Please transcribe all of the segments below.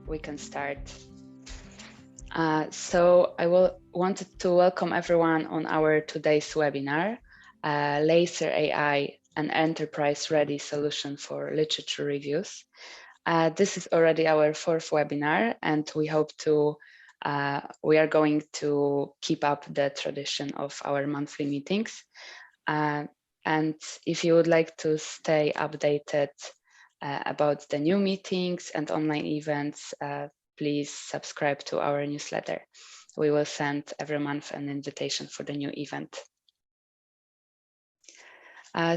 we can start. So I wanted to welcome everyone on our today's webinar, Laser AI, an enterprise-ready solution for literature reviews. This is already our fourth webinar, and we hope we are going to keep up the tradition of our monthly meetings. And if you would like to stay updated about the new meetings and online events, please subscribe to our newsletter. We will send every month an invitation for the new event.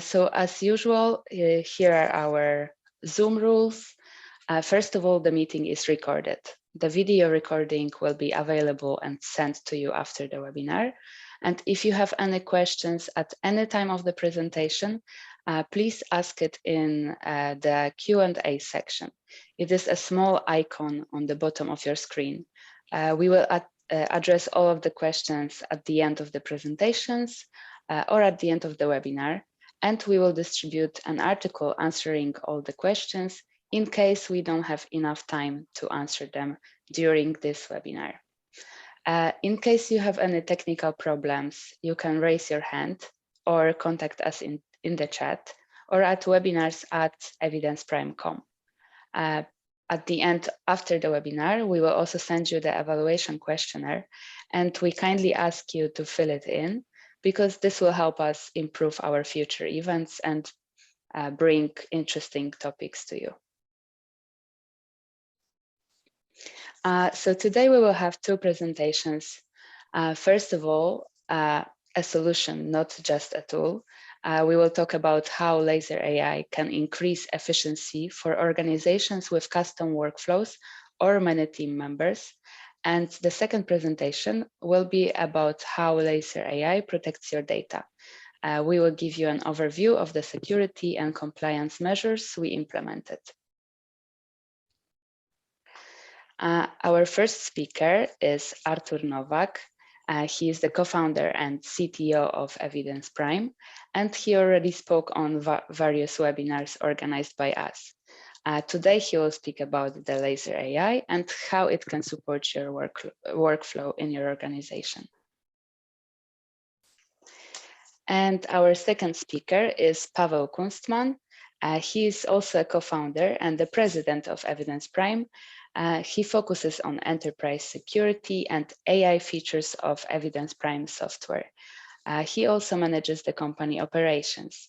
So as usual, here are our Zoom rules. First of all, the meeting is recorded. The video recording will be available and sent to you after the webinar. And if you have any questions at any time of the presentation, please ask it in the Q&A section. It is a small icon on the bottom of your screen. We will address all of the questions at the end of the presentations or at the end of the webinar, and we will distribute an article answering all the questions in case we don't have enough time to answer them during this webinar. In case you have any technical problems, you can raise your hand or contact us in the chat or at webinars@evidenceprime.com. At the end, after the webinar, we will also send you the evaluation questionnaire, and we kindly ask you to fill it in because this will help us improve our future events and bring interesting topics to you. So today we will have two presentations. First of all, a solution, not just a tool. We will talk about how Laser AI can increase efficiency for organizations with custom workflows or many team members. And the second presentation will be about how Laser AI protects your data. We will give you an overview of the security and compliance measures we implemented. Our first speaker is Artur Nowak. He is the co-founder and CTO of Evidence Prime, and he already spoke on various webinars organized by us. Today, he will speak about the Laser AI and how it can support your workflow in your organization. And our second speaker is Pawel Kunstman. He is also a co-founder and the president of Evidence Prime. He focuses on enterprise security and AI features of Evidence Prime software. He also manages the company operations.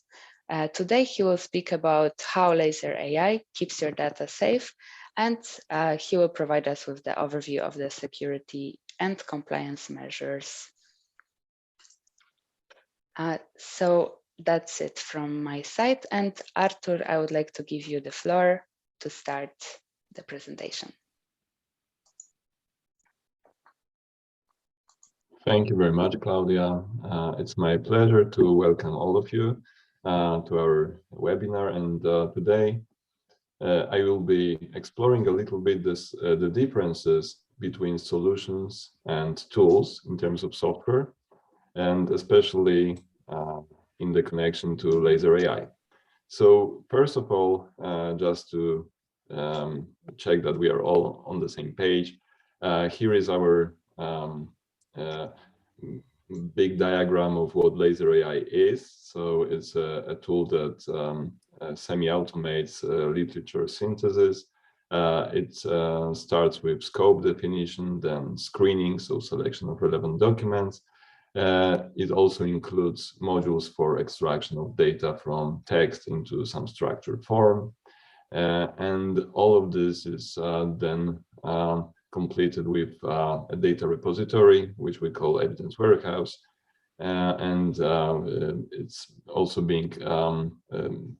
Today, he will speak about how Laser AI keeps your data safe, and he will provide us with the overview of the security and compliance measures. So that's it from my side. And Artur, I would like to give you the floor to start the presentation. Thank you very much, Claudia. It's my pleasure to welcome all of you to our webinar. And today I will be exploring a little bit the differences between solutions and tools in terms of software, and especially in the connection to Laser AI. So first of all, just to check that we are all on the same page, here is our big diagram of what Laser AI is. So it's a tool that semi-automates literature synthesis. It starts with scope definition, then screening, so selection of relevant documents. It also includes modules for extraction of data from text into some structured form. And all of this is then completed with a data repository, which we call Evidence Warehouse. And it's also being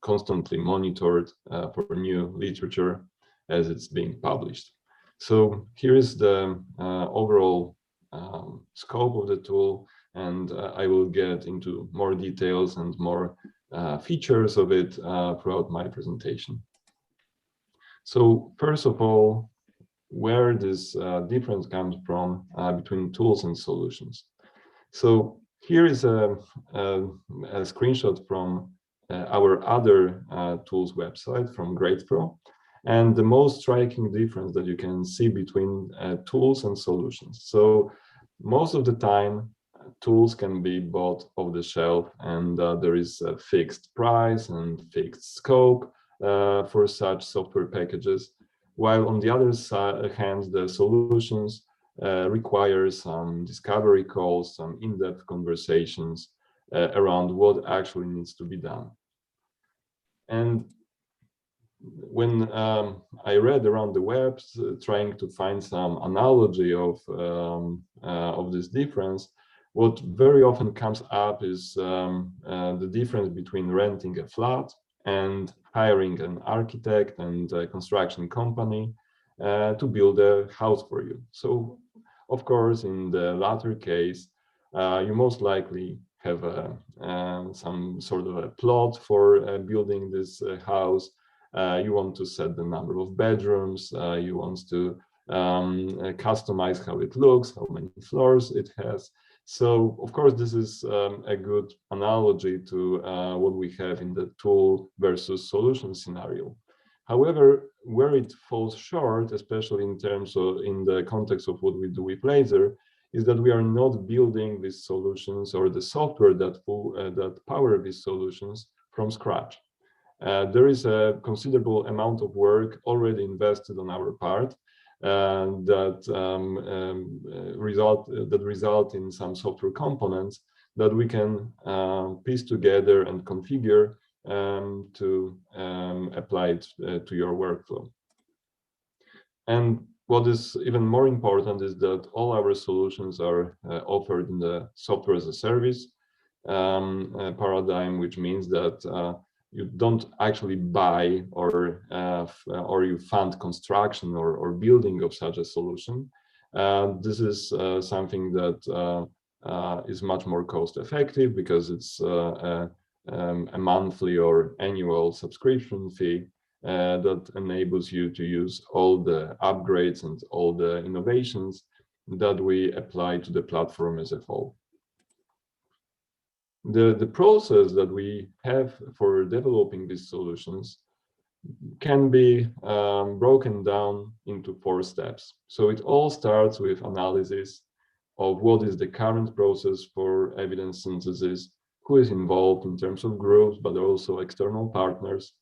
constantly monitored for new literature as it's being published. So here is the overall scope of the tool, and I will get into more details and more features of it throughout my presentation. So first of all, where this difference comes from between tools and solutions. So here is a screenshot from our other tools website from GradePro. and the most striking difference that you can see between tools and solutions. So most of the time, tools can be bought off the shelf, and there is a fixed price and fixed scope for such software packages, while on the other hand, the solutions require some discovery calls, some in-depth conversations around what actually needs to be done. And when I read around the web, trying to find some analogy of this difference, what very often comes up is the difference between renting a flat and hiring an architect and a construction company to build a house for you. So, of course, in the latter case, you most likely have some sort of a plot for building this house. You want to set the number of bedrooms, you want to customize how it looks, how many floors it has. So, of course, this is a good analogy to what we have in the tool versus solution scenario. However, where it falls short, especially in terms of in the context of what we do with Laser, is that we are not building these solutions or the software that power these solutions from scratch. There is a considerable amount of work already invested on our part that result in some software components that we can piece together and configure to apply it to your workflow. And what is even more important is that all our solutions are offered in the software as a service paradigm, which means that you don't actually buy or you fund construction or building of such a solution. This is something that is much more cost effective because it's a monthly or annual subscription fee that enables you to use all the upgrades and all the innovations that we apply to the platform as a whole. The process that we have for developing these solutions can be broken down into 4 steps. So it all starts with analysis of what is the current process for evidence synthesis, who is involved in terms of groups, but also external partners,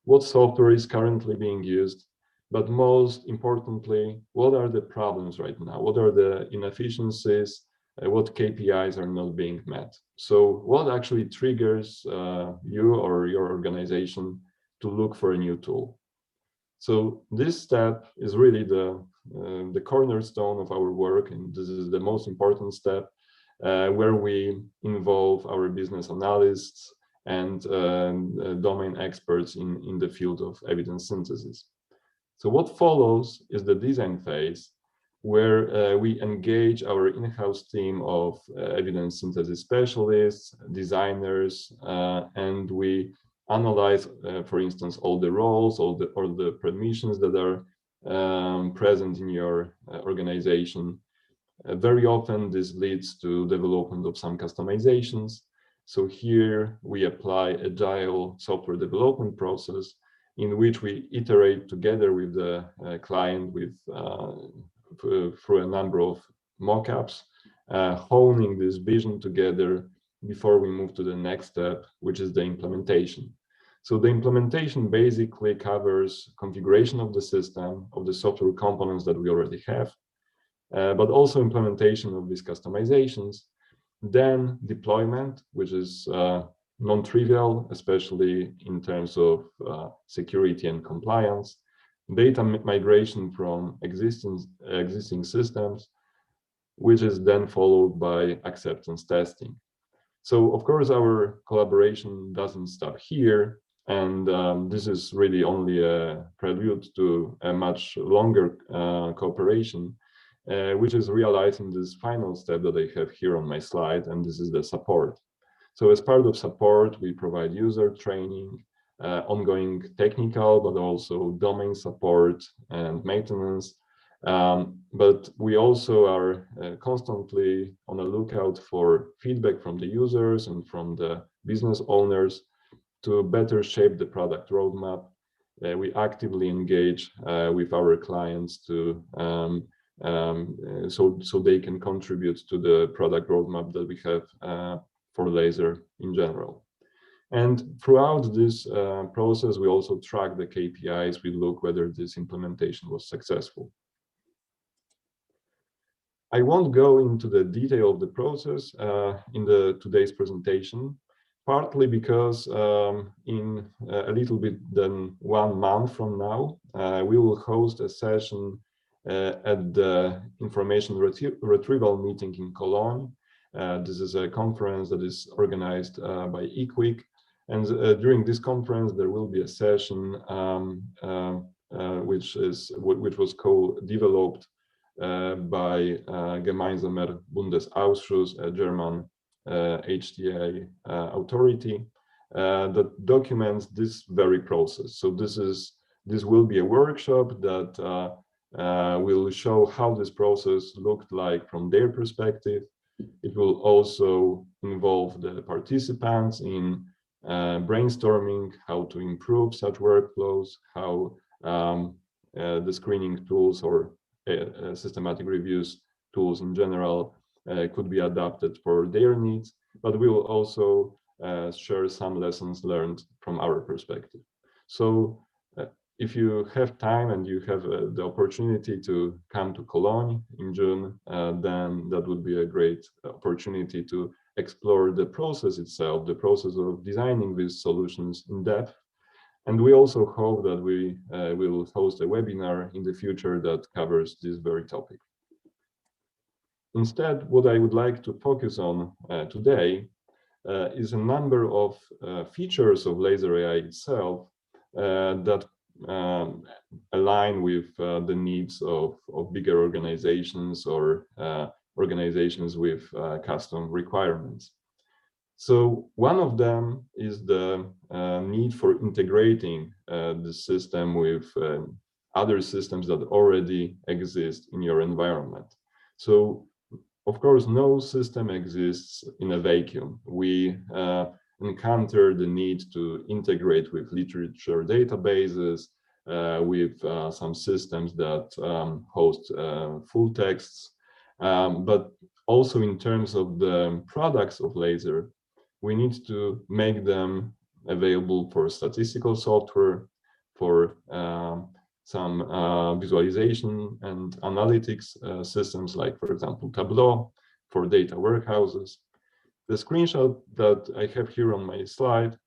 what software is currently being used, but most importantly, what are the problems right now? What are the inefficiencies? What KPIs are not being met? So what actually triggers you or your organization to look for a new tool? So this step is really the cornerstone of our work, and this is the most important step where we involve our business analysts and domain experts in the field of evidence synthesis. So what follows is the design phase, where we engage our in-house team of evidence synthesis specialists, designers, and we analyze, for instance, all the roles, all the permissions that are present in your organization. Very often this leads to development of some customizations. So here we apply agile software development process in which we iterate together with the client through a number of mockups, honing this vision together before we move to the next step, which is the implementation. So the implementation basically covers configuration of the system, of the software components that we already have, but also implementation of these customizations, then deployment, which is non-trivial, especially in terms of security and compliance, data migration from existing systems, which is then followed by acceptance testing. So, of course, our collaboration doesn't stop here, and this is really only a prelude to a much longer cooperation, which is realized in this final step that I have here on my slide, and this is the support. So as part of support, we provide user training, ongoing technical, but also domain support and maintenance. But we also are constantly on the lookout for feedback from the users and from the business owners to better shape the product roadmap we actively engage with our clients to so they can contribute to the product roadmap that we have for laser in general. And throughout this process, we also track the KPIs. We look whether this implementation was successful. I won't go into the detail of the process in today's presentation, partly because in a little bit than 1 month from now, we will host a session at the information retrieval meeting in Cologne. This is a conference that is organized by eQuick. And during this conference, there will be a session which was co-developed by Gemeinsamer Bundesausschuss, a German HTA authority that documents this very process. So this will be a workshop that will show how this process looked like from their perspective. It will also involve the participants in brainstorming how to improve such workflows, how the screening tools or systematic reviews tools in general could be adapted for their needs, but we will also share some lessons learned from our perspective. So if you have time and you have the opportunity to come to Cologne in June, then that would be a great opportunity to explore the process itself, the process of designing these solutions in depth. And we also hope that we will host a webinar in the future that covers this very topic. Instead, what I would like to focus on today is a number of features of Laser AI itself that align with the needs of bigger organizations or organizations with custom requirements. So one of them is the need for integrating the system with other systems that already exist in your environment. So, of course, no system exists in a vacuum. We encounter the need to integrate with literature databases, with some systems that host full texts, but also in terms of the products of Laser, we need to make them available for statistical software, for some visualization and analytics systems like, for example, Tableau, for data warehouses. The screenshot that I have here on my slide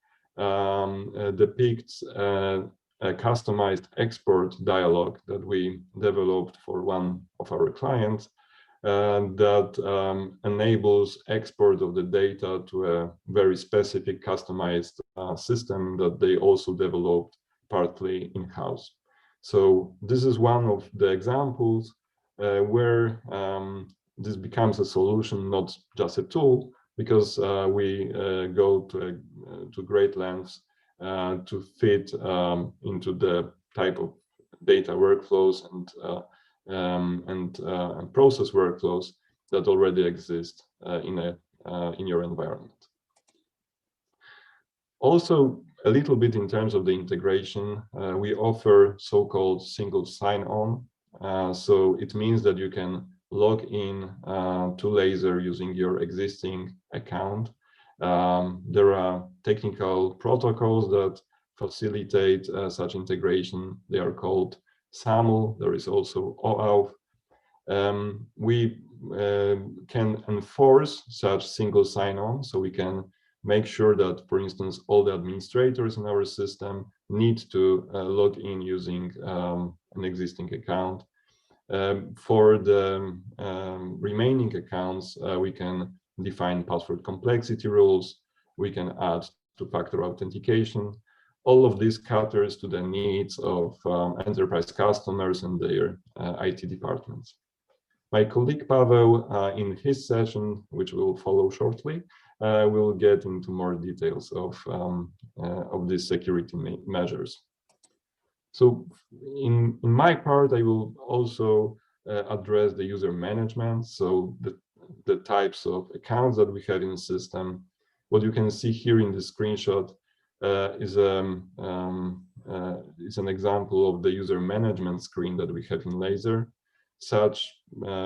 depicts a customized export dialog that we developed for one of our clients that enables export of the data to a very specific customized system that they also developed partly in-house. So this is one of the examples where this becomes a solution, not just a tool, because we go to great lengths to fit into the type of data workflows and process workflows that already exist in your environment. Also, a little bit in terms of the integration, we offer so-called single sign-on. So it means that you can log in to Laser using your existing account. There are technical protocols that facilitate such integration. They are called SAML. There is also OAuth. We can enforce such single sign-on, so we can make sure that, for instance, all the administrators in our system need to log in using an existing account. For the remaining accounts, we can define password complexity rules. We can add two-factor authentication. All of this caters to the needs of enterprise customers and their IT departments. My colleague Pawel, in his session, which will follow shortly, will get into more details of these security measures. So in my part, I will also address the user management, so the types of accounts that we have in the system. What you can see here in the screenshot is a is an example of the user management screen that we have in Laser. Such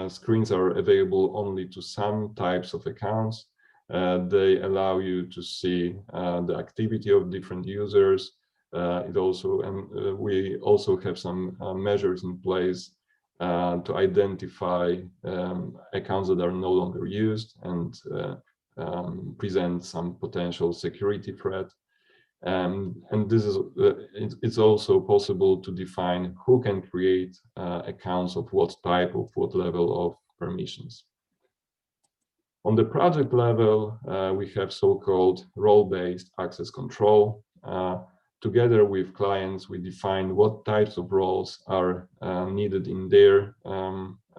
screens are available only to some types of accounts. They allow you to see the activity of different users. We also have some measures in place to identify accounts that are no longer used and present some potential security threat. And this is it's also possible to define who can create accounts of what type, of what level of permissions. On the project level, we have so-called role-based access control. Together with clients, we define what types of roles are needed in their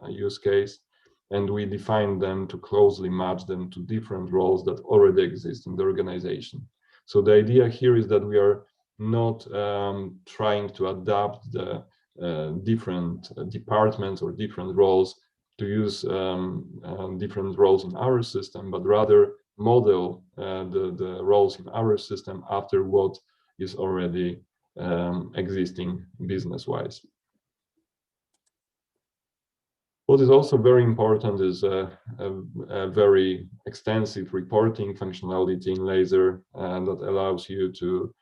use case, and we define them to closely match them to different roles that already exist in the organization. So the idea here is that we are not trying to adapt the different departments or different roles to use different roles in our system, but rather model the roles in our system after what is already existing business-wise. What is also very important is a very extensive reporting functionality in Laser that allows you to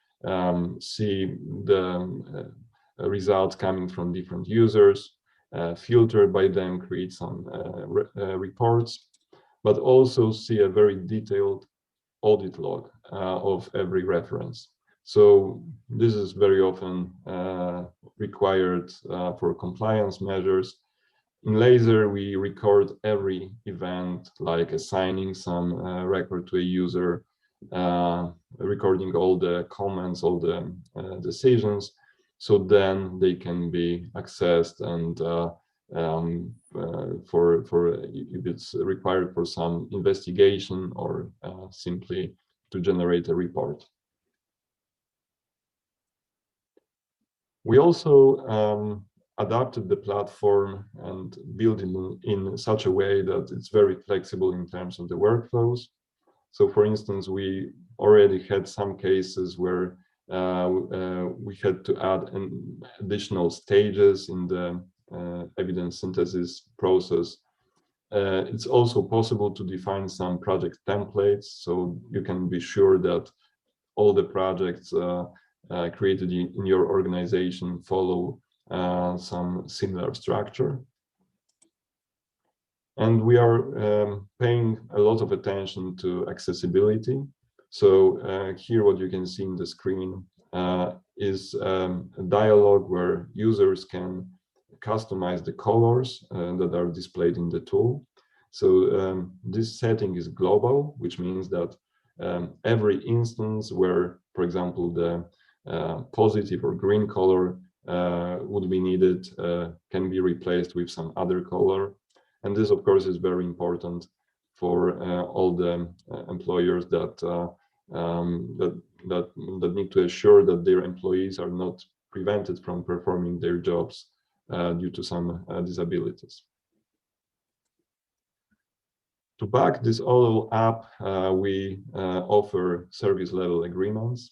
see the results coming from different users, filter by them, create some reports, but also see a very detailed audit log of every reference. So this is very often required for compliance measures. In Laser, we record every event, like assigning some record to a user, recording all the comments, all the decisions, so then they can be accessed and if it's required for some investigation or simply to generate a report. We also adapted the platform and built it in such a way that it's very flexible in terms of the workflows. So for instance, we already had some cases where we had to add additional stages in the evidence synthesis process. It's also possible to define some project templates, so you can be sure that all the projects created in your organization follow some similar structure. And we are paying a lot of attention to accessibility. So here what you can see in the screen is a dialogue where users can customize the colors that are displayed in the tool. So this setting is global, which means that every instance where, for example, the positive or green color would be needed can be replaced with some other color. And this, of course, is very important for all the employers that need to assure that their employees are not prevented from performing their jobs due to some disabilities. To back this all up, we offer service level agreements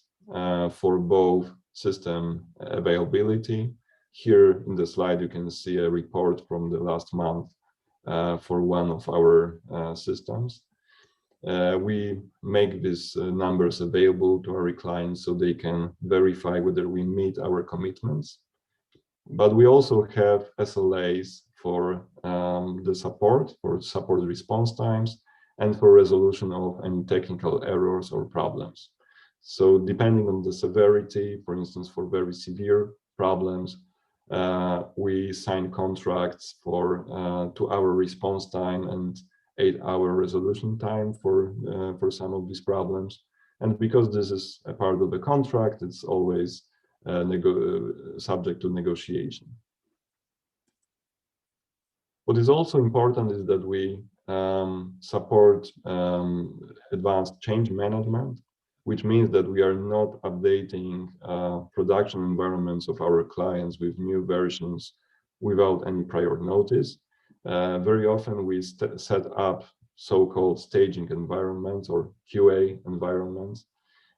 for both system availability. Here in the slide, you can see a report from the last month for one of our systems. We make these numbers available to our clients so they can verify whether we meet our commitments. But we also have SLAs for the support, for support response times, and for resolution of any technical errors or problems. So depending on the severity, for instance, for very severe problems, we sign contracts for 2-hour response time and 8-hour resolution time for some of these problems. And because this is a part of the contract, it's always subject to negotiation. What is also important is that we support advanced change management, which means that we are not updating production environments of our clients with new versions without any prior notice. Very often we set up so-called staging environments or QA environments,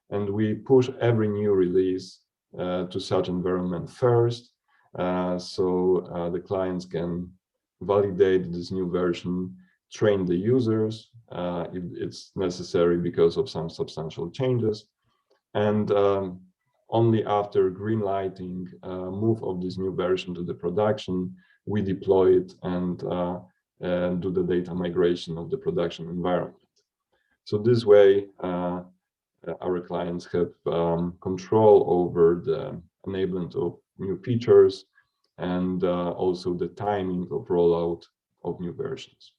and we push every new release to such environment first, so the clients can validate this new version, train the users if it's necessary because of some substantial changes, and only after green lighting move of this new version to the production, we deploy it and do the data migration of the production environment. So this way, our clients have control over the enablement of new features and also the timing of rollout of new versions.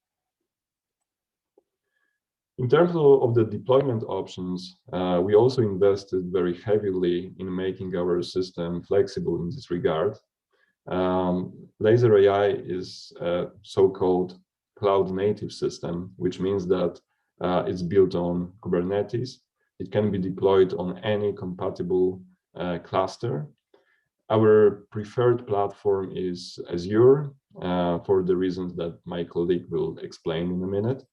In terms of the deployment options, we also invested very heavily in making our system flexible in this regard. Laser AI is a so-called cloud native system, which means that it's built on Kubernetes. It can be deployed on any compatible cluster. Our preferred platform is Azure, for the reasons that my colleague will explain in a minute.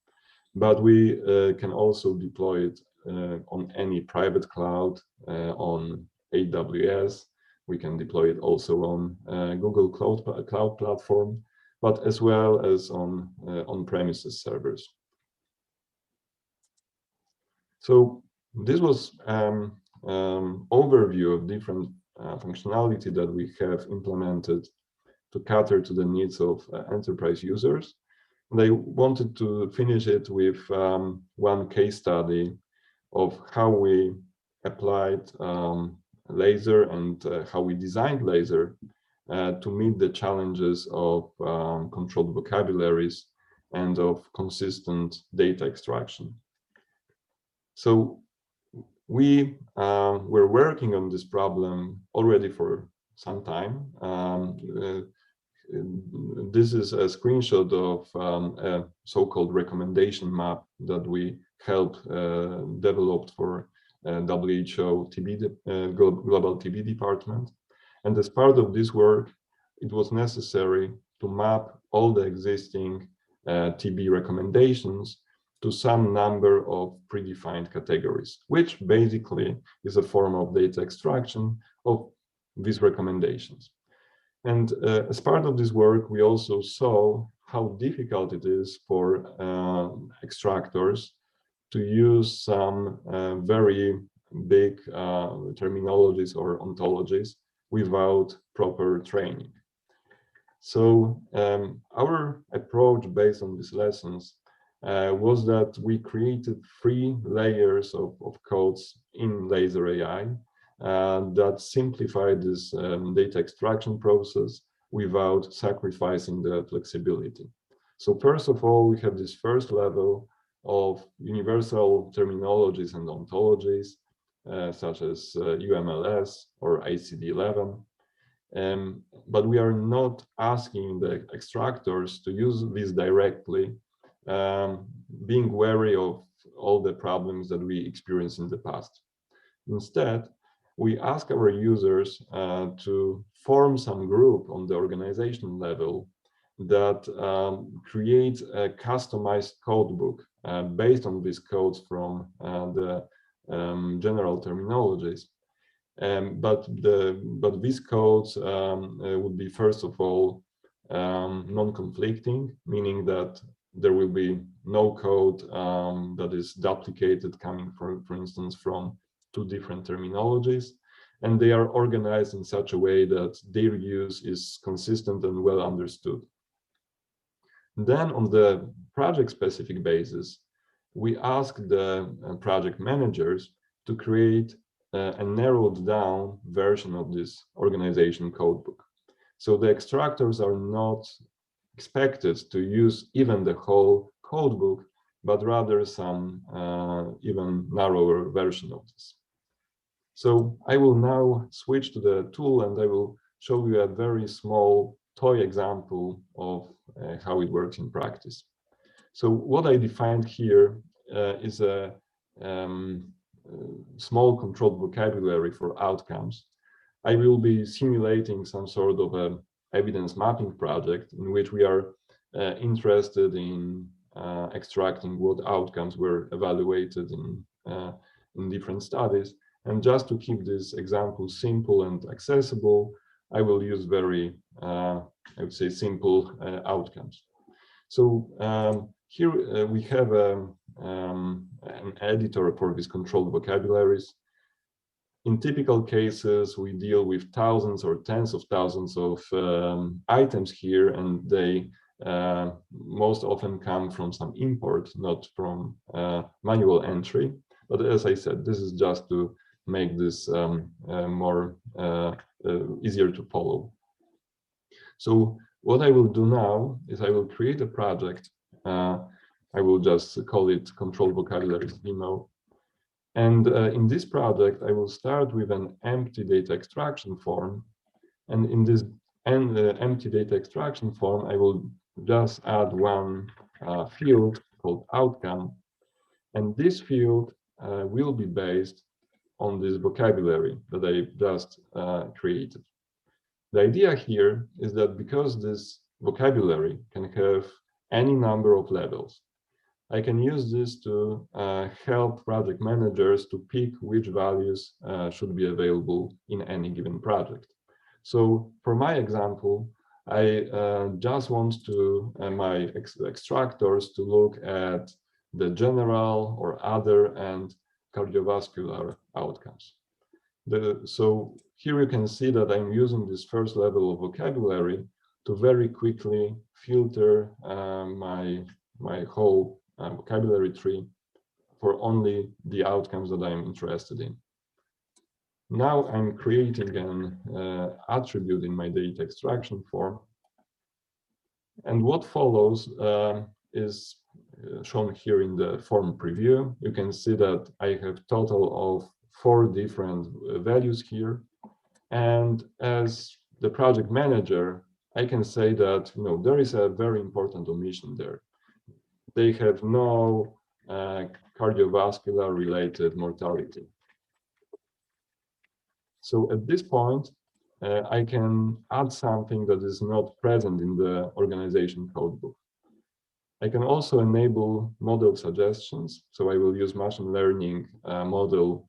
But we can also deploy it on any private cloud, on AWS. We can deploy it also on Google Cloud Platform, but as well as on on-premises servers. So this was overview of different functionality that we have implemented to cater to the needs of enterprise users. And I wanted to finish it with one case study of how we applied laser and how we designed laser to meet the challenges of controlled vocabularies and of consistent data extraction. So we were working on this problem already for some time. This is a screenshot of a so-called recommendation map that we helped develop for WHO Global TB Department. And as part of this work, it was necessary to map all the existing TB recommendations to some number of predefined categories, which basically is a form of data extraction of these recommendations. And as part of this work, we also saw how difficult it is for extractors to use some very big terminologies or ontologies without proper training. So our approach based on these lessons was that we created 3 layers of codes in Laser AI that simplify this data extraction process without sacrificing the flexibility. So first of all, we have this first level of universal terminologies and ontologies, such as UMLS or ICD-11. But we are not asking the extractors to use this directly, being wary of all the problems that we experienced in the past. Instead, we ask our users to form some group on the organization level that creates a customized codebook based on these codes from the general terminologies. But these codes would be, first of all, non-conflicting, meaning that there will be no code that is duplicated coming, for instance, from 2 different terminologies, and they are organized in such a way that their use is consistent and well understood. Then on the project-specific basis, we ask the project managers to create a narrowed down version of this organization codebook. So the extractors are not expected to use even the whole codebook, but rather some even narrower version of this. So I will now switch to the tool and I will show you a very small toy example of how it works in practice. So what I defined here is a small controlled vocabulary for outcomes. I will be simulating some sort of a evidence mapping project in which we are interested in extracting what outcomes were evaluated in different studies. And just to keep this example simple and accessible, I will use very, I would say, simple outcomes. So here we have an editor for these controlled vocabularies. In typical cases, we deal with thousands or tens of thousands of items here, and they most often come from some import, not from manual entry. But as I said, this is just to make this more easier to follow. So what I will do now is I will create a project. I will just call it Controlled Vocabularies Demo. And in this project, I will start with an empty data extraction form. And in this empty data extraction form, I will just add one field called outcome. And this field will be based on this vocabulary that I just created. The idea here is that because this vocabulary can have any number of levels, I can use this to help project managers to pick which values should be available in any given project. So for my example, I just want to my extractors to look at the general or other and cardiovascular outcomes. So here you can see that I'm using this first level of vocabulary to very quickly filter my whole vocabulary tree for only the outcomes that I'm interested in. Now I'm creating an attribute in my data extraction form. And what follows is shown here in the form preview. You can see that I have total of 4 different values here. And as the project manager, I can say that there is a very important omission there. They have no cardiovascular related mortality. So at this point, I can add something that is not present in the organization codebook. I can also enable model suggestions. So I will use machine learning model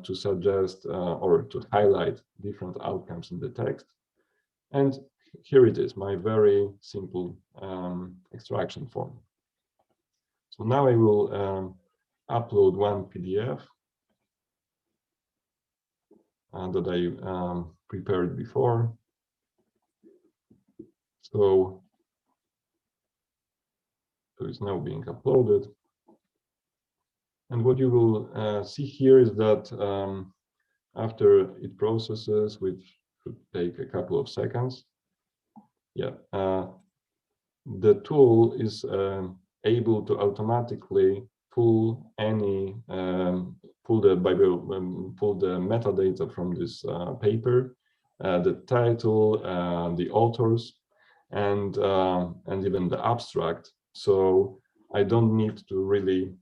to suggest or to highlight different outcomes in the text. And here it is, my very simple extraction form. So now I will upload one PDF that I prepared before. So it's now being uploaded. And what you will see here is that after it processes, which should take a couple of seconds, the tool is able to automatically pull any pull the metadata from this paper, the title, the authors, and even the abstract. So I don't need to really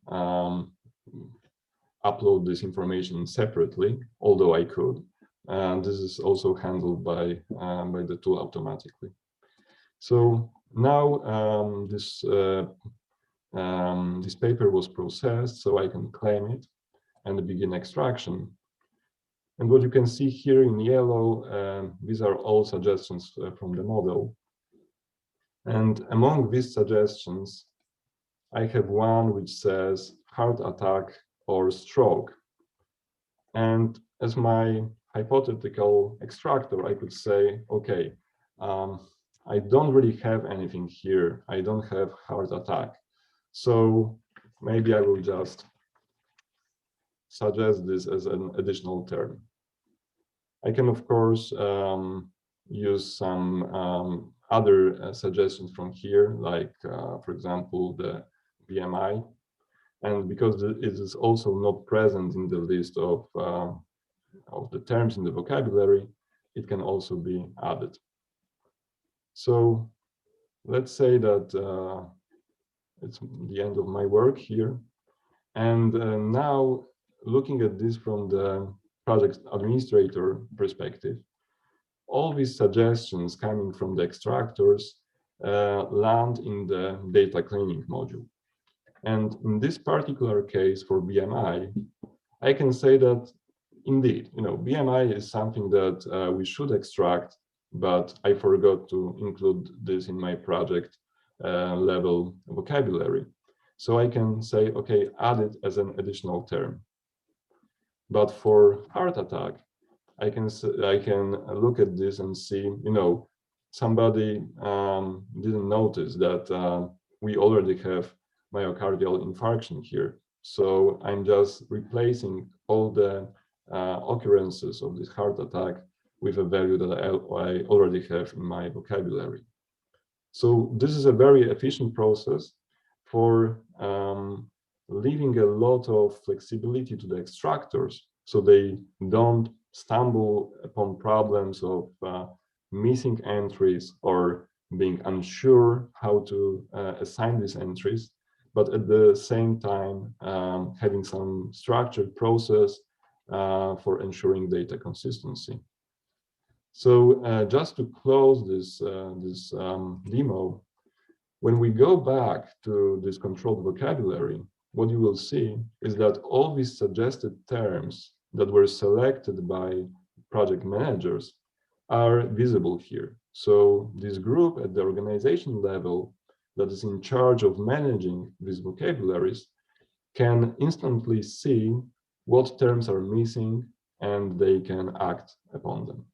upload this information separately, although I could. And this is also handled by the tool automatically. So now this paper was processed, so I can claim it and begin extraction. And what you can see here in yellow, these are all suggestions from the model. And among these suggestions, I have one which says heart attack or stroke. And as my hypothetical extractor, I could say, okay, I don't really have anything here. I don't have heart attack. So maybe I will just suggest this as an additional term. I can, of course, use some other suggestions from here, like, for example, the BMI. And because it is also not present in the list of the terms in the vocabulary, it can also be added. So let's say that it's the end of my work here. And now looking at this from the project administrator perspective, all these suggestions coming from the extractors land in the data cleaning module. And in this particular case for BMI, I can say that indeed, BMI is something that we should extract, but I forgot to include this in my project level vocabulary. So I can say, okay, add it as an additional term. But for heart attack, I can look at this and see, somebody didn't notice that we already have myocardial infarction here. So I'm just replacing all the occurrences of this heart attack with a value that I already have in my vocabulary. So this is a very efficient process for leaving a lot of flexibility to the extractors, so they don't stumble upon problems of missing entries or being unsure how to assign these entries, but at the same time having some structured process for ensuring data consistency. So just to close this demo, when we go back to this controlled vocabulary, what you will see is that all these suggested terms that were selected by project managers are visible here. So this group at the organization level that is in charge of managing these vocabularies can instantly see what terms are missing, and they can act upon them.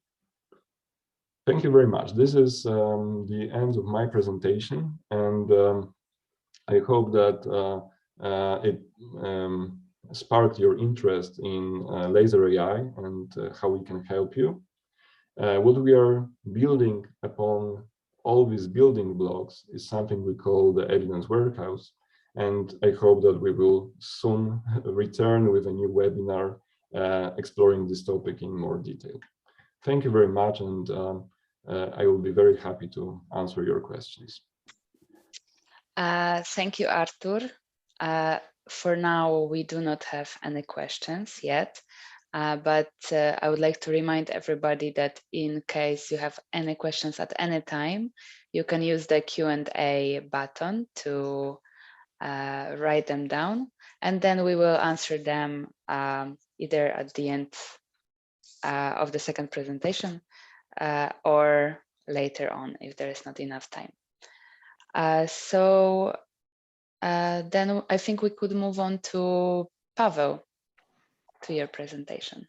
Thank you very much. This is the end of my presentation, and I hope that it sparked your interest in laser AI and how we can help you. What we are building upon all these building blocks is something we call the evidence warehouse, and I hope that we will soon return with a new webinar exploring this topic in more detail. Thank you very much, and I will be very happy to answer your questions. Thank you, Artur. For now, we do not have any questions yet, but I would like to remind everybody that in case you have any questions at any time, you can use the Q&A button to write them down, and then we will answer them either at the end of the second presentation or later on if there is not enough time. So then I think we could move on to Pawel, to your presentation.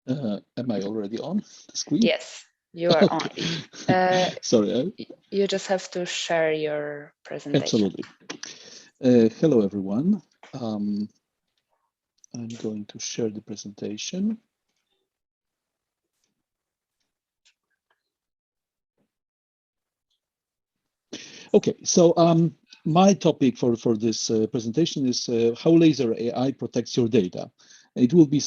Am I already on the screen? Yes, you are okay. on. Sorry. You just have to share your presentation. Absolutely. Hello, everyone. I'm going to share the presentation. Okay, so my topic for this presentation is how laser AI protects your data. It will be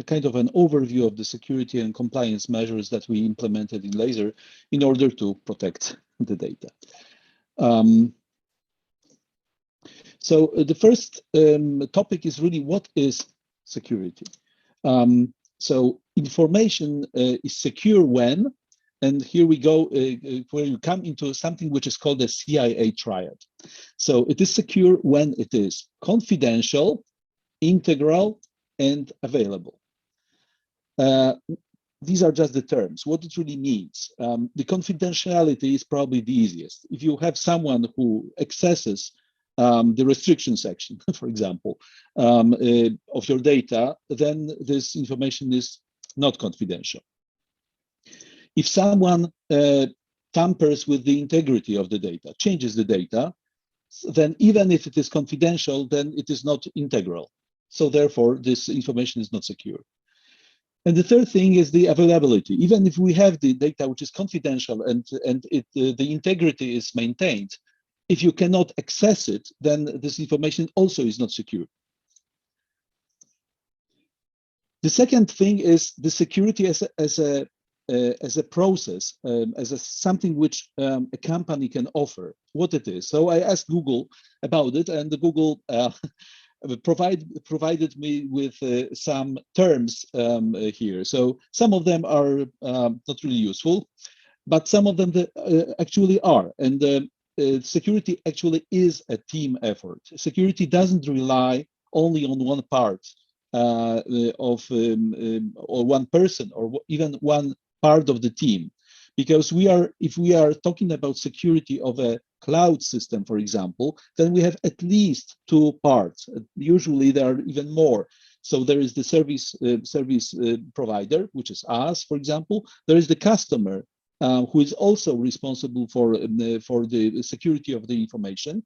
kind of an overview of the security and compliance measures that we implemented in laser in order to protect the data. So the first topic is really, what is security? So information is secure when, and here we go, where you come into something which is called the CIA triad. So it is secure when it is confidential, integral, and available. These are just the terms. What it really means. The confidentiality is probably the easiest. If you have someone who accesses the restriction section, for example, of your data, then this information is not confidential. If someone tampers with the integrity of the data, changes the data, then even if it is confidential, then it is not integral. So therefore, this information is not secure. And the third thing is the availability. Even if we have the data which is confidential and the integrity is maintained, if you cannot access it, then this information also is not secure. The second thing is the security as a process, as something which a company can offer, what it is. So I asked Google about it, and the Google provided me with some terms here. So some of them are not really useful, but some of them actually are. And security actually is a team effort. Security doesn't rely only on one part or one person or even one part of the team, because if we are talking about security of a cloud system, for example, then we have at least two parts. Usually there are even more. So there is the service provider, which is us, for example. There is the customer, who is also responsible for the security of the information.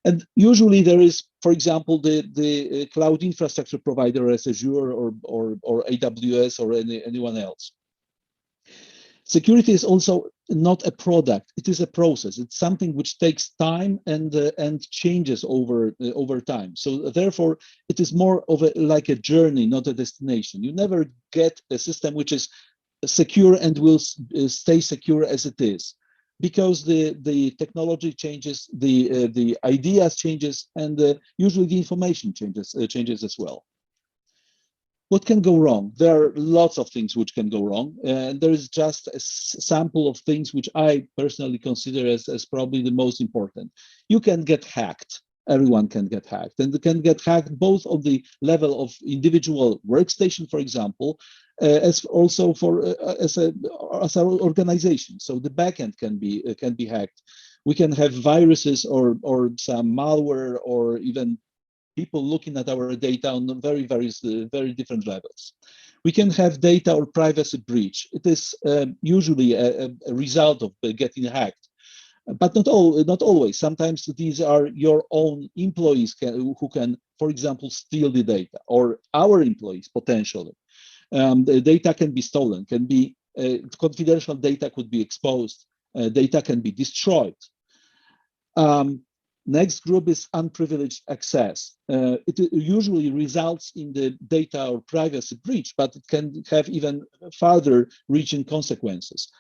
And usually there is, for example, the cloud infrastructure provider as Azure or AWS or anyone else. Security is also not a product; it is a process. It's something which takes time and changes over time. So therefore, it is more of like a journey, not a destination. You never get a system which is secure and will stay secure as it is, because the technology changes, the ideas changes, and usually the information changes as well. What can go wrong? There are lots of things which can go wrong, and there is just a sample of things which I personally consider as probably the most important. You can get hacked. Everyone can get hacked, and they can get hacked both on the level of individual workstation, for example, as also as an organization. So the backend can be hacked. We can have viruses or some malware or even people looking at our data on very different levels. We can have data or privacy breach. It is usually a result of getting hacked, but not always. Sometimes these are your own employees who can, for example, steal the data, or our employees potentially. The data can be stolen, confidential data could be exposed, data can be destroyed. Next group is unprivileged access. It usually results in the data or privacy breach, but it can have even further reaching consequences.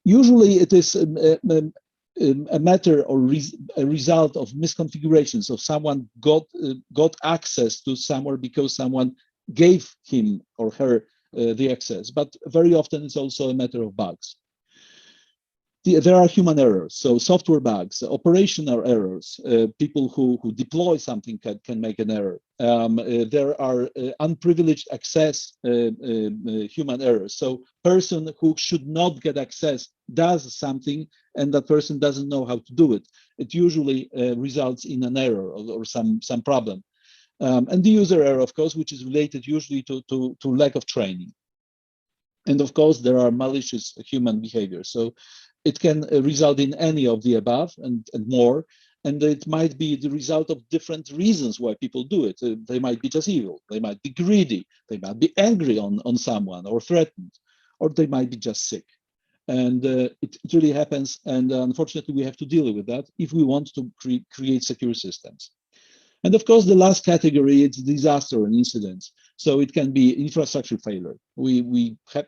Usually it is a matter or a result of misconfigurations. So someone got access to somewhere because someone gave him or her the access, but very often it's also a matter of bugs. There are human errors, so software bugs, operational errors. People who deploy something can make an error. There are unprivileged access human errors. So person who should not get access does something, and that person doesn't know how to do it. It usually results in an error or some problem. And the user error, of course, which is related usually to lack of training. And of course, there are malicious human behavior. So it can result in any of the above and more. And it might be the result of different reasons why people do it. They might be just evil. They might be greedy. They might be angry on someone or threatened, or they might be just sick. And it really happens. And unfortunately, we have to deal with that if we want to create secure systems. And of course, the last category is disaster and incidents. So it can be infrastructure failure. We have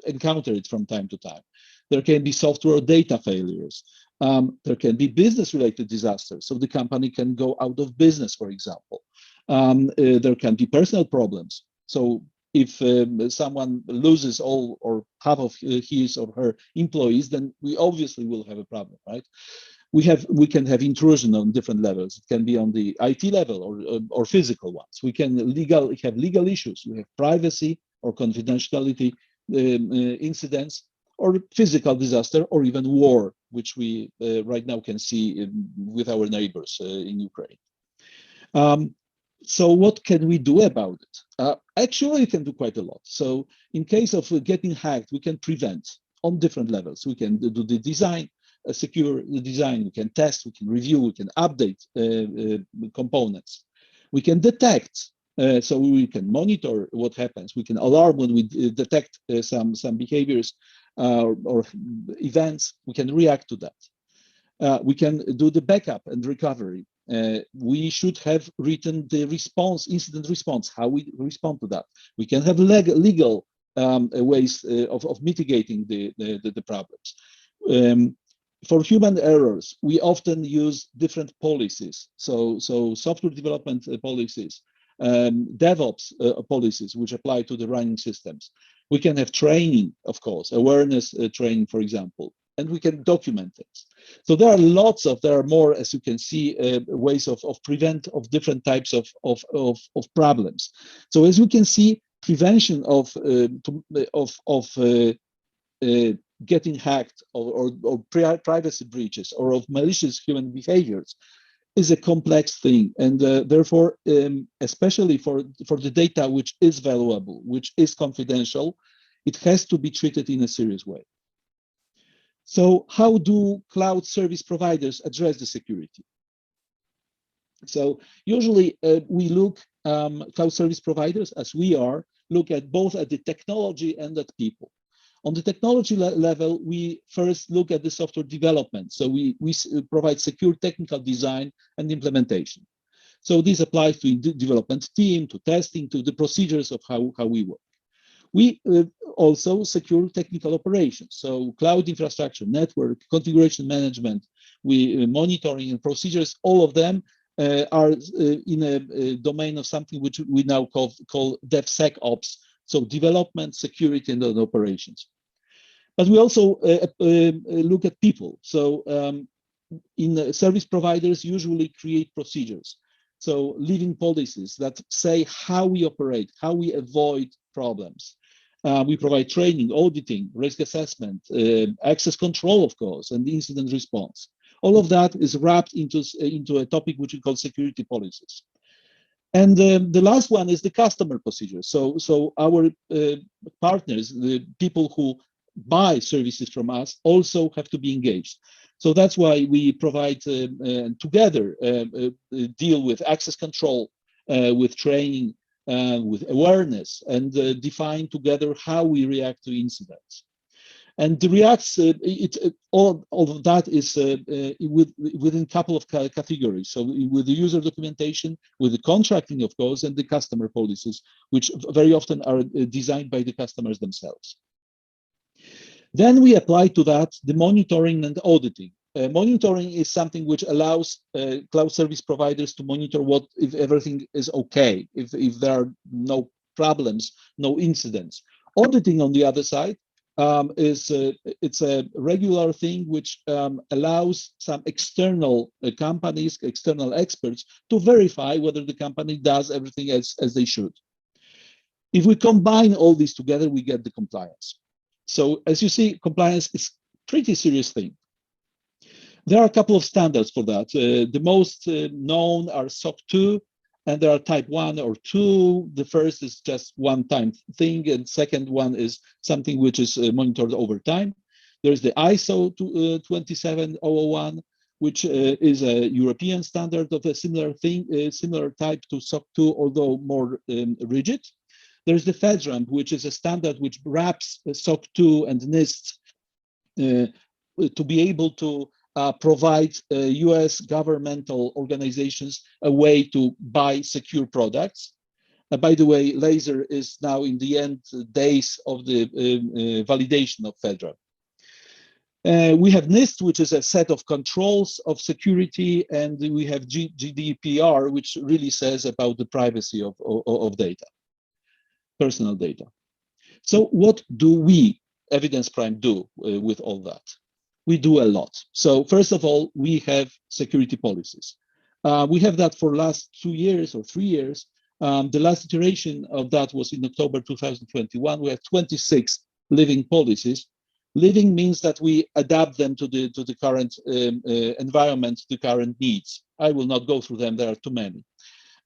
encounter it from time to time. There can be software or data failures. There can be business-related disasters. So the company can go out of business, for example. There can be personal problems. So if someone loses all or half of his or her employees, then we obviously will have a problem, right? We can have intrusion on different levels. It can be on the IT level or physical ones. We can have legal issues. We have privacy or confidentiality incidents, or physical disaster, or even war, which we right now can see with our neighbors in Ukraine. So what can we do about it? Actually, we can do quite a lot. So in case of getting hacked, we can prevent on different levels. We can do the design, secure the design, we can test, we can review, we can update components. We can detect, so we can monitor what happens. We can alarm when we detect some behaviors or events. We can react to that. We can do the backup and recovery. We should have written the incident response, how we respond to that. We can have legal ways of mitigating the problems. For human errors, we often use different policies. So software development policies, DevOps policies, which apply to the running systems. We can have training, of course, awareness training, for example. and we can document things. So there are more, as you can see, ways of different types of problems. So as you can see, prevention of getting hacked or privacy breaches or of malicious human behaviors is a complex thing, and therefore, especially for the data which is valuable, which is confidential, it has to be treated in a serious way. So how do cloud service providers address the security? So usually we look, cloud service providers, as we are, look at both at the technology and at people. On the technology level, we first look at the software development. So we provide secure technical design and implementation. So this applies to the development team, to testing, to the procedures of how we work. We also secure technical operations. So cloud infrastructure, network, configuration management, monitoring and procedures, all of them are in a domain of something which we now call DevSecOps. So development, security, and operations. But we also look at people. So in service providers usually create procedures. So living policies that say how we operate, how we avoid problems. We provide training, auditing, risk assessment, access control, of course, and incident response. All of that is wrapped into a topic which we call security policies. And the last one is the customer procedure. So our partners, the people who buy services from us, also have to be engaged. So that's why we provide together deal with access control, with training, with awareness, and define together how we react to incidents. And the reacts, all of that is within a couple of categories. So with the user documentation, with the contracting, of course, and the customer policies, which very often are designed by the customers themselves. Then we apply to that the monitoring and auditing. Monitoring is something which allows cloud service providers to monitor if everything is okay, if there are no problems, no incidents. Auditing, on the other side, it's a regular thing which allows some external companies, external experts to verify whether the company does everything as they should. If we combine all these together, we get the compliance. So as you see, compliance is a pretty serious thing. There are a couple of standards for that. The most known are SOC 2, and there are type 1 or 2. The first is just one-time thing, and second one is something which is monitored over time. There's the ISO 27001, which is a European standard of a similar thing, similar type to SOC 2, although more rigid. There's the FedRAMP, which is a standard which wraps SOC 2 and NIST to be able to provide US governmental organizations a way to buy secure products. By the way, Laser is now in the end days of the validation of FedRAMP. We have NIST, which is a set of controls of security, and we have GDPR, which really says about the privacy of data, personal data. So what do we, Evidence Prime, do with all that? We do a lot. So first of all, we have security policies. We have that for last 2 years or 3 years. The last iteration of that was in October 2021. We have 26 living policies. Living means that we adapt them to the current environment, the current needs. I will not go through them, there are too many.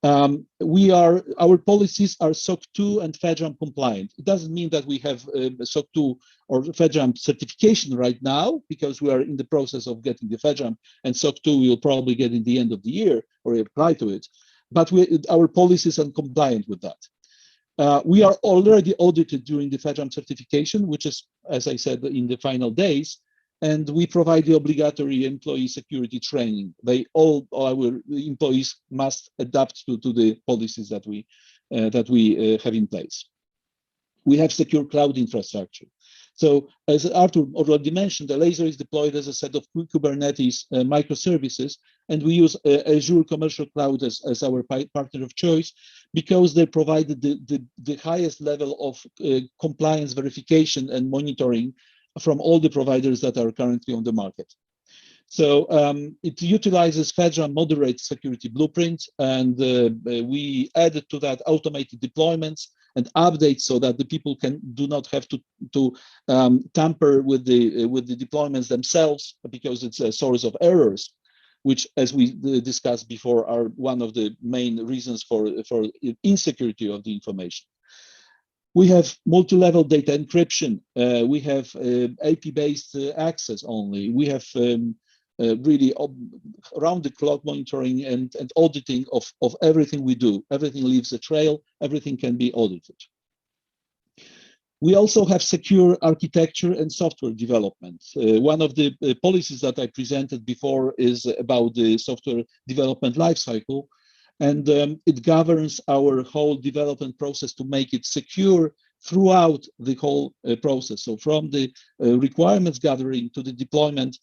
Our policies are SOC 2 and FedRAMP compliant. It doesn't mean that we have SOC 2 or FedRAMP certification right now, because we are in the process of getting the FedRAMP, and SOC 2 we will probably get in the end of the year or apply to it. But our policies are compliant with that. We are already audited during the FedRAMP certification, which is, as I said, in the final days. And we provide the obligatory employee security training. All our employees must adapt to the policies that we have in place. We have secure cloud infrastructure. So as Artur already mentioned, the Laser is deployed as a set of Kubernetes microservices, and we use Azure Commercial Cloud as our partner of choice, because they provide the highest level of compliance verification and monitoring from all the providers that are currently on the market. So it utilizes FedRAMP moderate security blueprint, and we added to that automated deployments and updates so that the people do not have to tamper with the deployments themselves, because it's a source of errors, which, as we discussed before, are one of the main reasons for insecurity of the information. We have multi-level data encryption. We have AP-based access only. We have really around-the-clock monitoring and auditing of everything we do. Everything leaves a trail. Everything can be audited. We also have secure architecture and software development. One of the policies that I presented before is about the software development lifecycle, and it governs our whole development process to make it secure throughout the whole process. So from the requirements gathering to the deployment,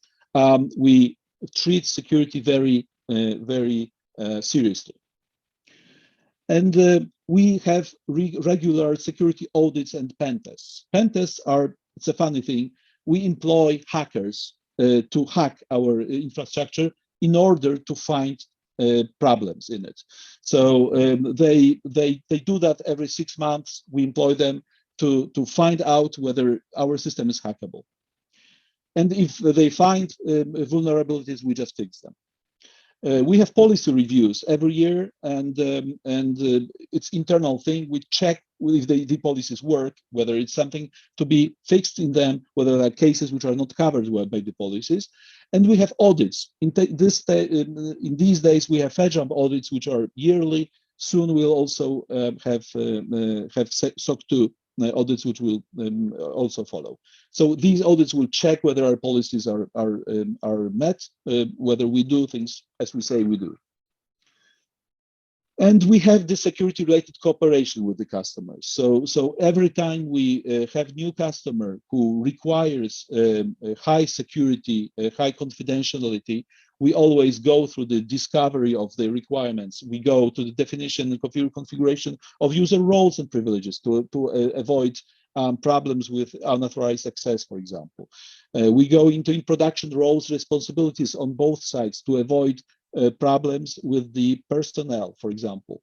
we treat security very seriously. And we have regular security audits and pen tests. Pen tests are, it's a funny thing, we employ hackers to hack our infrastructure in order to find problems in it. So they do that every 6 months. We employ them to find out whether our system is hackable. And if they find vulnerabilities, we just fix them. We have policy reviews every year, and it's internal thing. We check if the policies work, whether it's something to be fixed in them, whether there are cases which are not covered by the policies. And we have audits. In these days, we have FedRAMP audits, which are yearly. Soon we'll also have SOC 2 audits, which will also follow. So these audits will check whether our policies are met, whether we do things as we say we do. And we have the security-related cooperation with the customers. So every time we have new customer who requires high security, high confidentiality, we always go through the discovery of the requirements. We go to the definition and configuration of user roles and privileges to avoid problems with unauthorized access, for example. We go into production roles responsibilities on both sides to avoid problems with the personnel, for example.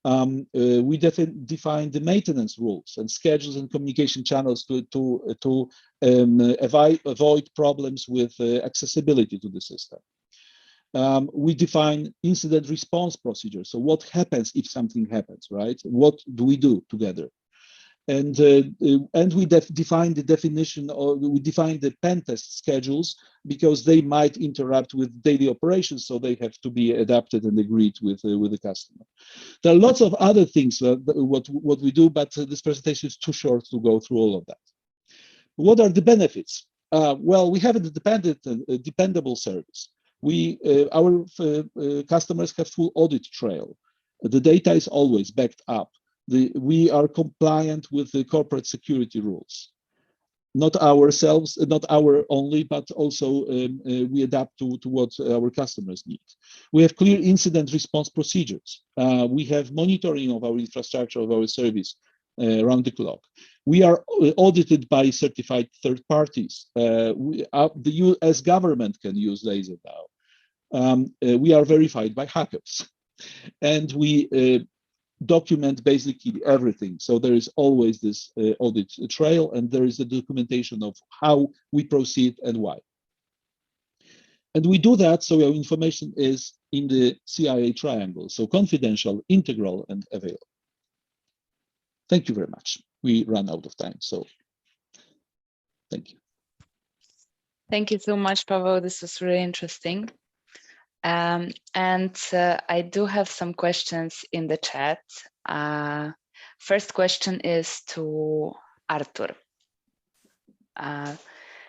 We define the maintenance rules and schedules and communication channels to avoid problems with accessibility to the system. We define incident response procedures. So what happens if something happens, right? What do we do together? And we define the definition, or we define the pen test schedules, because they might interrupt with daily operations, so they have to be adapted and agreed with the customer. There are lots of other things what we do, but this presentation is too short to go through all of that. What are the benefits? Well, we have a dependable service. Our customers have full audit trail. The data is always backed up. We are compliant with the corporate security rules. Not ourselves, not our only, but also we adapt to what our customers need. We have clear incident response procedures. We have monitoring of our infrastructure, of our service around the clock. We are audited by certified third parties. The US government can use laser now. We are verified by hackers. And we document basically everything. So there is always this audit trail, and there is a documentation of how we proceed and why. And we do that so our information is in the CIA triangle, so confidential, integral, and available. Thank you very much. We ran out of time, so thank you. Thank you so much, Pawel. This was really interesting. And I do have some questions in the chat. First question is to Artur.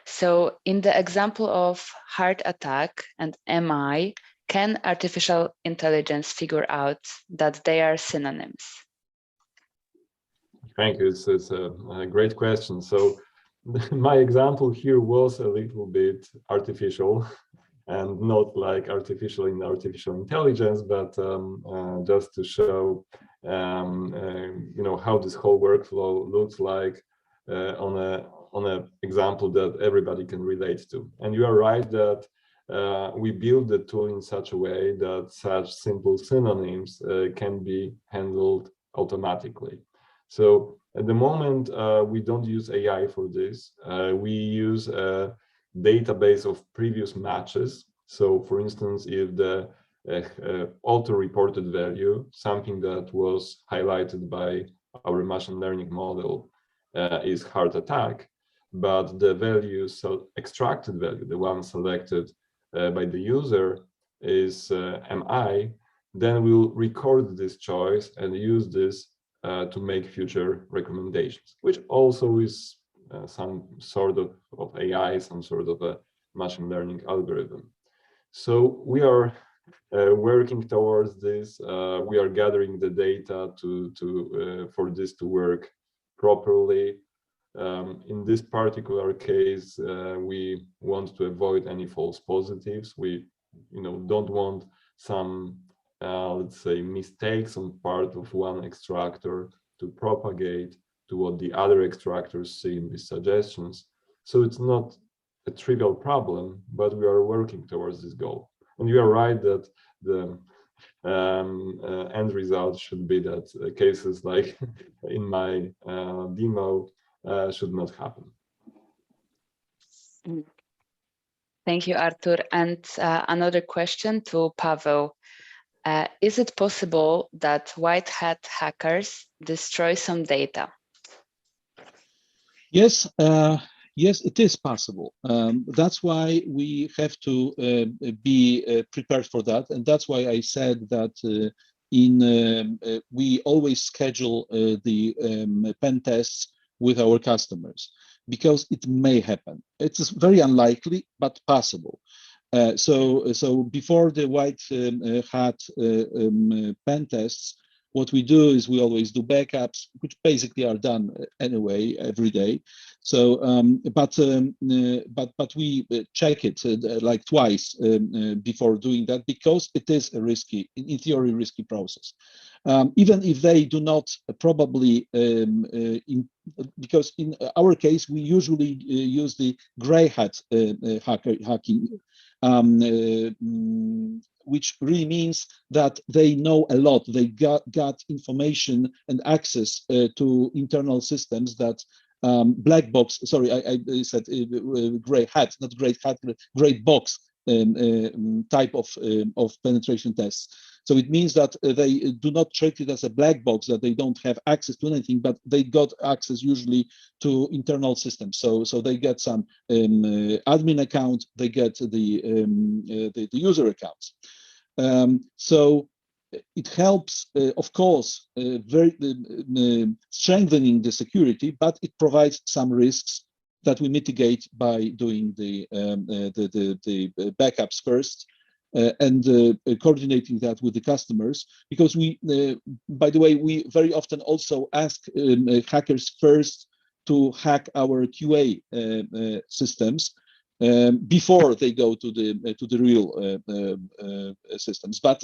So in the example of heart attack and MI, can artificial intelligence figure out that they are synonyms? Thank you. It's a great question. So my example here was a little bit artificial. And not like artificial intelligence, but just to show, how this whole workflow looks like on on an example that everybody can relate to. And you are right that we build the tool in such a way that such simple synonyms can be handled automatically. So at the moment, we don't use AI for this. We use a database of previous matches. So for instance, if the auto-reported value, something that was highlighted by our machine learning model, is heart attack, but the value, so extracted value, the one selected by the user is MI, then we'll record this choice and use this to make future recommendations, which also is some sort of AI, some sort of a machine learning algorithm. So we are working towards this. We are gathering the data for this to work properly. In this particular case, we want to avoid any false positives. We, don't want some, let's say, mistakes on part of one extractor to propagate to what the other extractors see in these suggestions. So it's not a trivial problem, but we are working towards this goal. And you are right that the end result should be that cases like in my demo should not happen. Thank you, Artur. And another question to Pawel. Is it possible that white hat hackers destroy some data? Yes, yes, it is possible. That's why we have to be prepared for that. And that's why I said that we always schedule the pen tests with our customers, because it may happen. It's very unlikely, but possible. So before the white hat pen tests, what we do is we always do backups, which basically are done anyway every day. So, but we check it like twice before doing that, because it is a risky, in theory, risky process. Even if they do not probably, because in our case, we usually use the gray hat hacking, which really means that they know a lot. They got information and access to internal systems that black box, sorry, I said gray hat, not great hat, gray box type of penetration tests. So it means that they do not treat it as a black box, that they don't have access to anything, but they got access usually to internal systems. So they get some admin account, they get the user accounts. So it helps, of course, very strengthening the security, but it provides some risks that we mitigate by doing the backups first. And coordinating that with the customers, because we, by the way, we very often also ask hackers first to hack our QA systems before they go to the real systems. But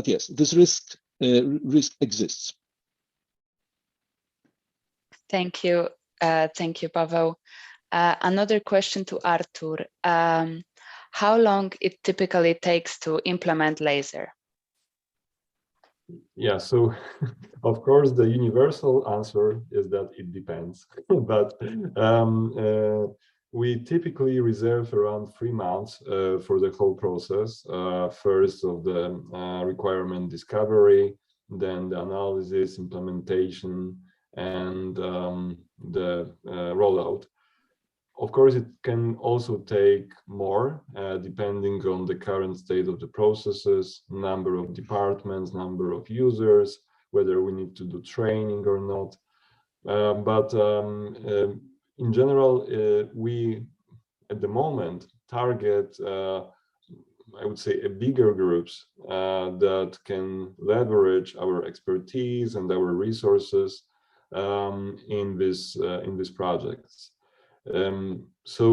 yes, this risk exists. Thank you, Pawel. Another question to Artur. How long it typically takes to implement laser? Yeah, so of course the universal answer is that it depends, but we typically reserve around 3 months for the whole process. First of the requirement discovery, then the analysis, implementation, and the rollout. Of course, it can also take more, depending on the current state of the processes, number of departments, number of users, whether we need to do training or not. But in general, we, at the moment, target, I would say, bigger groups that can leverage our expertise and our resources in these projects. So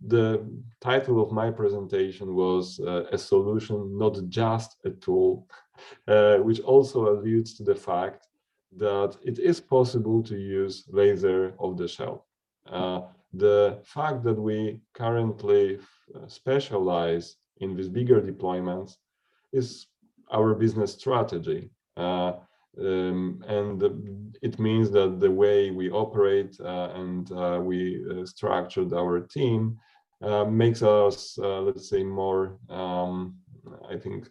the title of my presentation was a solution, not just a tool, which also alludes to the fact that it is possible to use laser off the shelf. The fact that we currently specialize in these bigger deployments is our business strategy. And it means that the way we operate and we structured our team makes us, let's say, more, I think,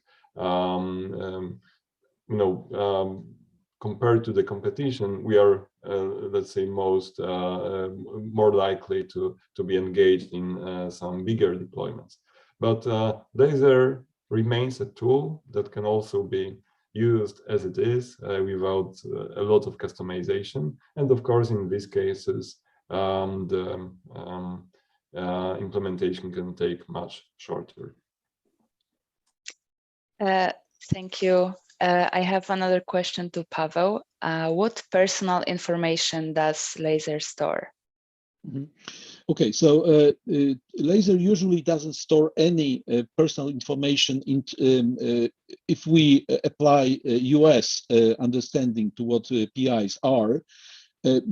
compared to the competition, we are, let's say, more likely to be engaged in some bigger deployments. But Laser remains a tool that can also be used as it is without a lot of customization. And of course, in these cases, the implementation can take much shorter. Thank you. I have another question to Paweł. What personal information does Laser store? Mm-hmm. Okay, so Laser usually doesn't store any personal information if we apply US understanding to what PIs are,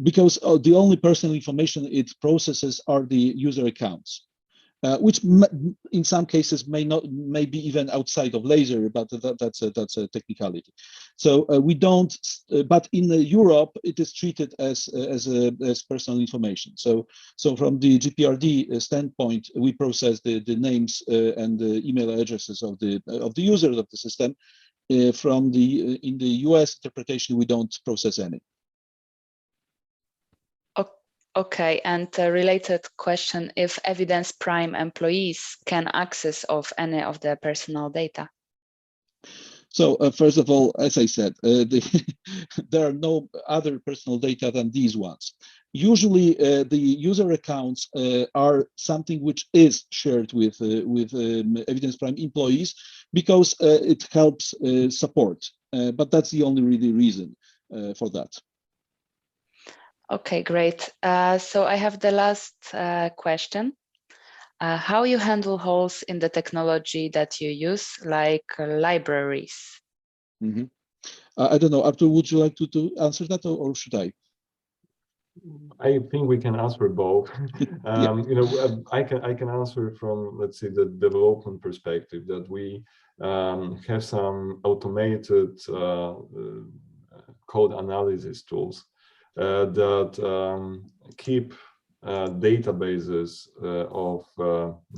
because the only personal information it processes are the user accounts. Which in some cases may be even outside of Laser, but that's a technicality. So we don't. But in Europe, it is treated as personal information. So from the GPRD standpoint, we process the names and the email addresses of the users of the system. In the US interpretation, we don't process any. Okay, and a related question, if Evidence Prime employees can access of any of the personal data? So first of all, as I said, there are no other personal data than these ones. Usually the user accounts are something which is shared with Evidence Prime employees because it helps support, but that's the only really reason for that. Okay, great. So I have the last question. How you handle holes in the technology that you use, like libraries? Mm-hmm. I don't know, Artur, would you like to answer that, or should I? I think we can answer both. Yeah. I can answer from, let's say, the development perspective, that we have some automated code analysis tools that keep databases of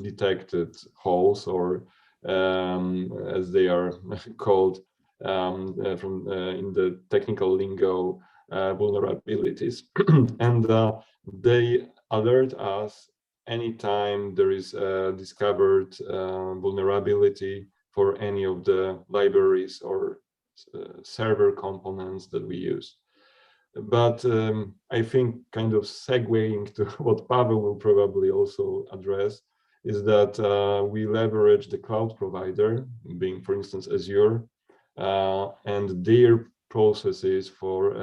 detected holes, or as they are called in the technical lingo, vulnerabilities. And they alert us anytime there is a discovered vulnerability for any of the libraries or server components that we use. But I think, kind of segueing to what Paweł will probably also address, is that we leverage the cloud provider, being, for instance, Azure, and their processes for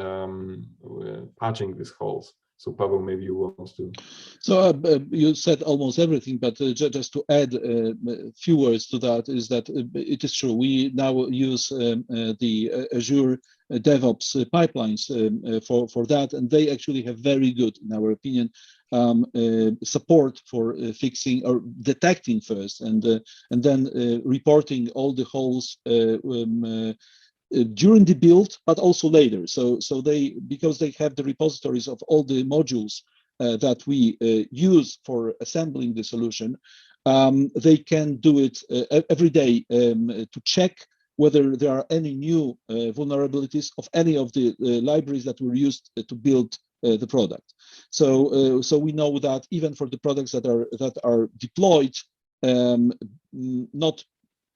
patching these holes. So Paweł, maybe you want to. So you said almost everything, but just to add a few words to that, is that it is true. We now use the Azure DevOps pipelines for that, and they actually have very good, in our opinion, support for fixing or detecting first, and then reporting all the holes during the build, but also later. So they, because they have the repositories of all the modules that we use for assembling the solution, they can do it every day to check whether there are any new vulnerabilities of any of the libraries that were used to build the product. So we know that even for the products that are deployed, not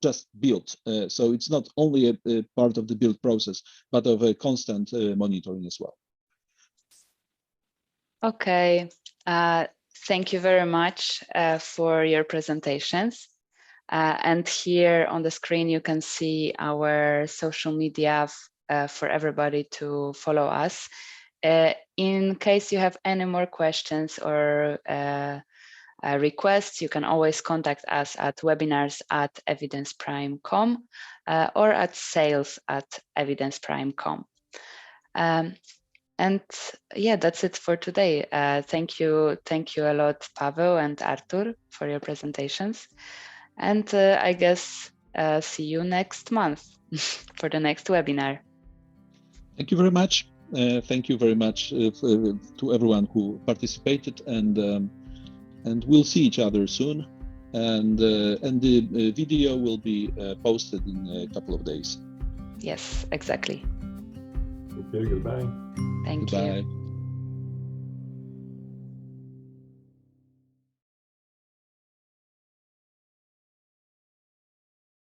just built. So it's not only a part of the build process, but of a constant monitoring as well. Okay, thank you very much for your presentations. And here on the screen, you can see our social media for everybody to follow us. In case you have any more questions or requests, you can always contact us at webinars@evidenceprime.com or at sales@evidenceprime.com. And yeah, that's it for today. Thank you a lot, Paweł and Artur, for your presentations. And I guess see you next month for the next webinar. Thank you very much. Thank you very much to everyone who participated, and we'll see each other soon. And the video will be posted in a couple of days. Yes, exactly. Okay, goodbye. Thank you. Goodbye.